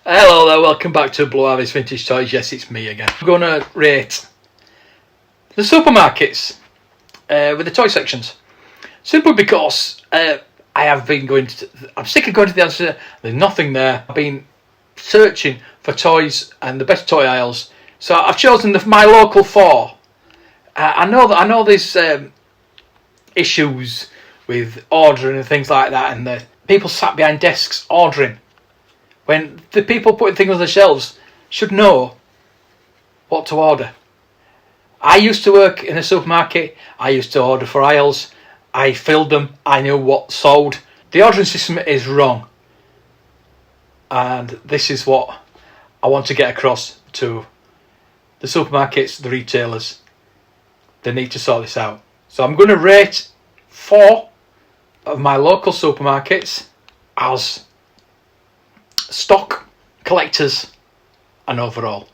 Hello there, welcome back to Blue Harvest Vintage Toys. Yes, it's me again. I'm going to rate the supermarkets with the toy sections. Simply because I have been I'm sick of going to the answer. There's nothing there. I've been searching for toys and the best toy aisles. So I've chosen my local four. I know there's issues with ordering and things like that, and the people sat behind desks ordering, when the people putting things on the shelves should know what to order. I used to work in a supermarket. I used to order for aisles. I filled them. I knew what sold. The ordering system is wrong. And this is what I want to get across to the supermarkets, the retailers. They need to sort this out. So I'm going to rate 4 of my local supermarkets as stock, collectors, and overall.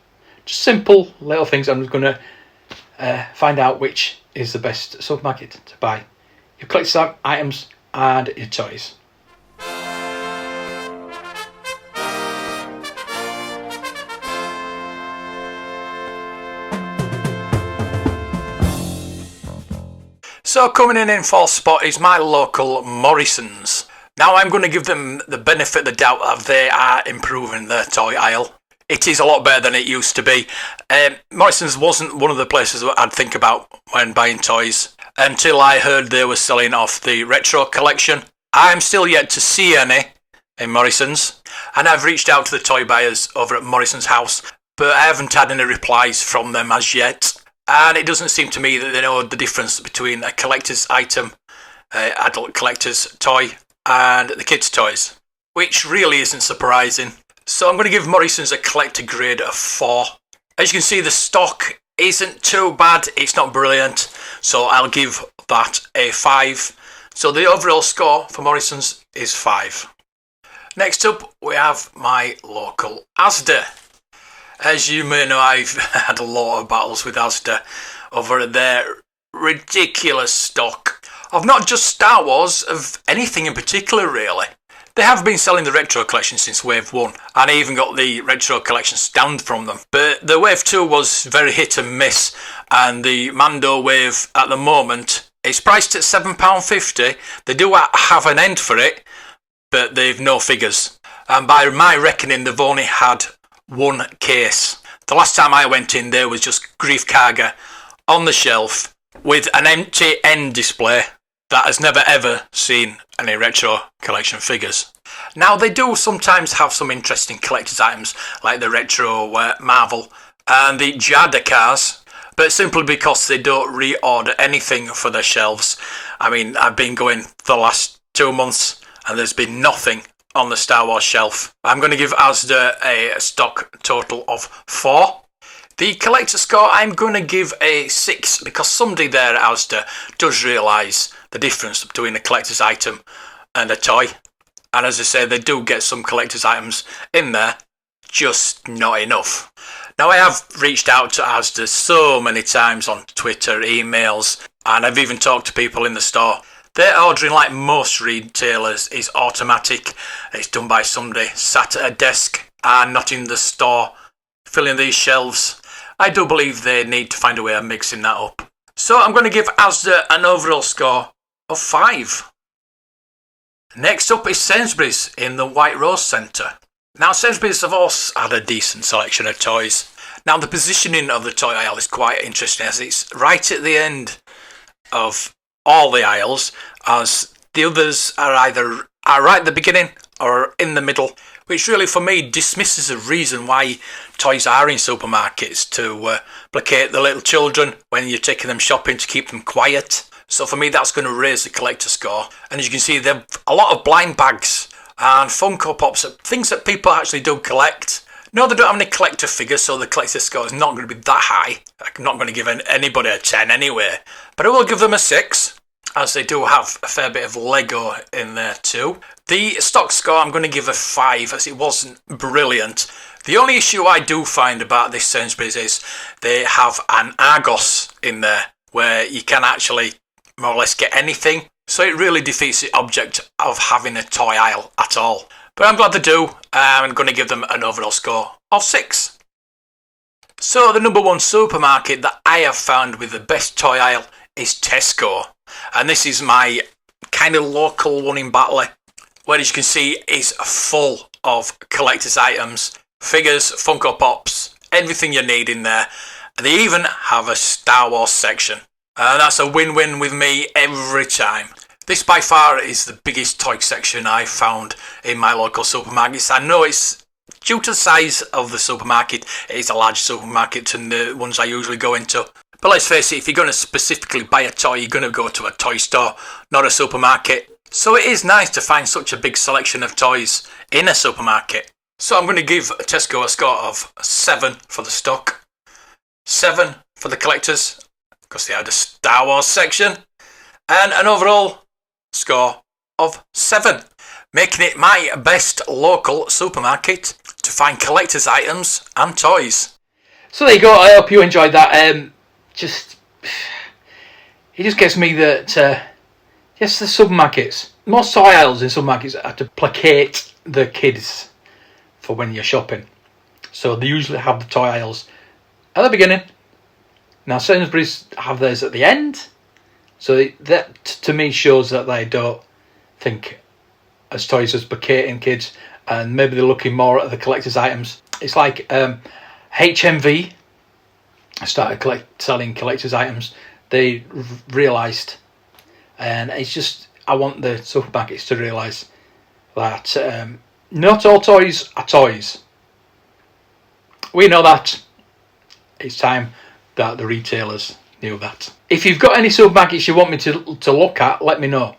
Just simple little things. I'm going to find out which is the best supermarket to buy your collector's items and your toys. So coming in fourth spot is my local Morrisons. Now I'm going to give them the benefit of the doubt that they are improving their toy aisle. It is a lot better than it used to be. Morrisons wasn't one of the places that I'd think about when buying toys until I heard they were selling off the retro collection. I'm still yet to see any in Morrisons, and I've reached out to the toy buyers over at Morrisons House, but I haven't had any replies from them as yet. And it doesn't seem to me that they know the difference between a collector's item, adult collector's toy, and the kids' toys, which really isn't surprising. So I'm going to give Morrisons a collector grade of 4. As you can see, the stock isn't too bad. It's not brilliant, so I'll give that a 5. So the overall score for Morrisons is 5. Next up, we have my local Asda. As you may know, I've had a lot of battles with Asda over their ridiculous stock of not just Star Wars, of anything in particular really. They have been selling the retro collection since Wave 1, and I even got the retro collection stamp from them. But the Wave 2 was very hit and miss, and the Mando Wave at the moment is priced at £7.50. They do have an end for it, but they've no figures. And by my reckoning, they've only had one case. The last time I went in, there was just Grief Karga on the shelf with an empty end display that has never ever seen any retro collection figures. Now they do sometimes have some interesting collector's items like the retro Marvel and the Jada cars, but simply because they don't reorder anything for their shelves. I mean, I've been going for the last 2 months and there's been nothing on the Star Wars shelf. I'm going to give Asda a stock total of 4. The collector score, I'm going to give a 6 because somebody there at Asda does realise the difference between a collector's item and a toy. And as I say, they do get some collector's items in there, just not enough. Now I have reached out to Asda so many times on Twitter, emails, and I've even talked to people in the store. Their ordering, like most retailers, is automatic. It's done by somebody sat at a desk and not in the store filling these shelves. I do believe they need to find a way of mixing that up. So I'm going to give Asda an overall score of 5. Next up is Sainsbury's in the White Rose Centre. Now Sainsbury's have also had a decent selection of toys. Now the positioning of the toy aisle is quite interesting, as it's right at the end of all the aisles, as the others are either right at the beginning or in the middle, which really for me dismisses the reason why toys are in supermarkets, to placate the little children when you're taking them shopping, to keep them quiet. So for me that's going to raise the collector score. And as you can see, there are a lot of blind bags and Funko Pops, things that people actually do collect. No, they don't have any collector figures, so the collector score is not going to be that high. I'm not going to give anybody a 10 anyway, but I will give them a 6, as they do have a fair bit of Lego in there too. The stock score I'm going to give a 5, as it wasn't brilliant. The only issue I do find about this Sainsbury's is they have an Argos in there, where you can actually more or less get anything. So it really defeats the object of having a toy aisle at all. but I'm glad they do. I'm going to give them an overall score of 6. So the number one supermarket that I have found with the best toy aisle is Tesco. And this is my kind of local one in Batley, where as you can see is full of collector's items, figures, Funko Pops, everything you need in there. And they even have a Star Wars section. And that's a win-win with me every time. This by far is the biggest toy section I've found in my local supermarkets. I know it's due to the size of the supermarket, it is a large supermarket than the ones I usually go into. But let's face it, if you're going to specifically buy a toy, you're going to go to a toy store, not a supermarket. So it is nice to find such a big selection of toys in a supermarket. So I'm going to give Tesco a score of 7 for the stock, 7 for the collectors, because they had a Star Wars section, and an overall score of 7, making it my best local supermarket to find collector's items and toys. So there you go, I hope you enjoyed that. It just gets me that, yes, the supermarkets, most toy aisles in supermarkets are to placate the kids for when you're shopping. So they usually have the toy aisles at the beginning. Now Sainsbury's have theirs at the end. So that to me shows that they don't think as toys as placating kids, and maybe they're looking more at the collector's items. It's like HMV started selling collector's items. They realised, and it's just, I want the supermarkets to realise that not all toys are toys. We know that. It's time that the retailers knew that. If you've got any supermarkets you want me to look at, let me know.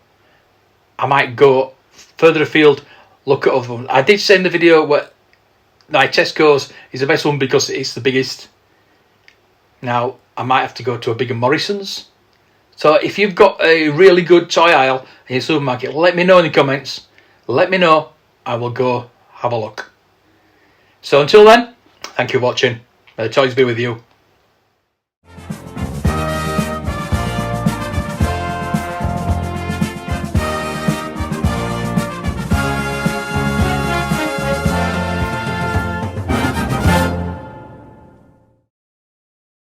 I might go further afield, look at other ones. I did say in the video where Tesco's is the best one because it's the biggest. Now I might have to go to a bigger Morrison's. So if you've got a really good toy aisle in your supermarket, let me know in the comments. Let me know. I will go have a look. So until then, thank you for watching. May the toys be with you.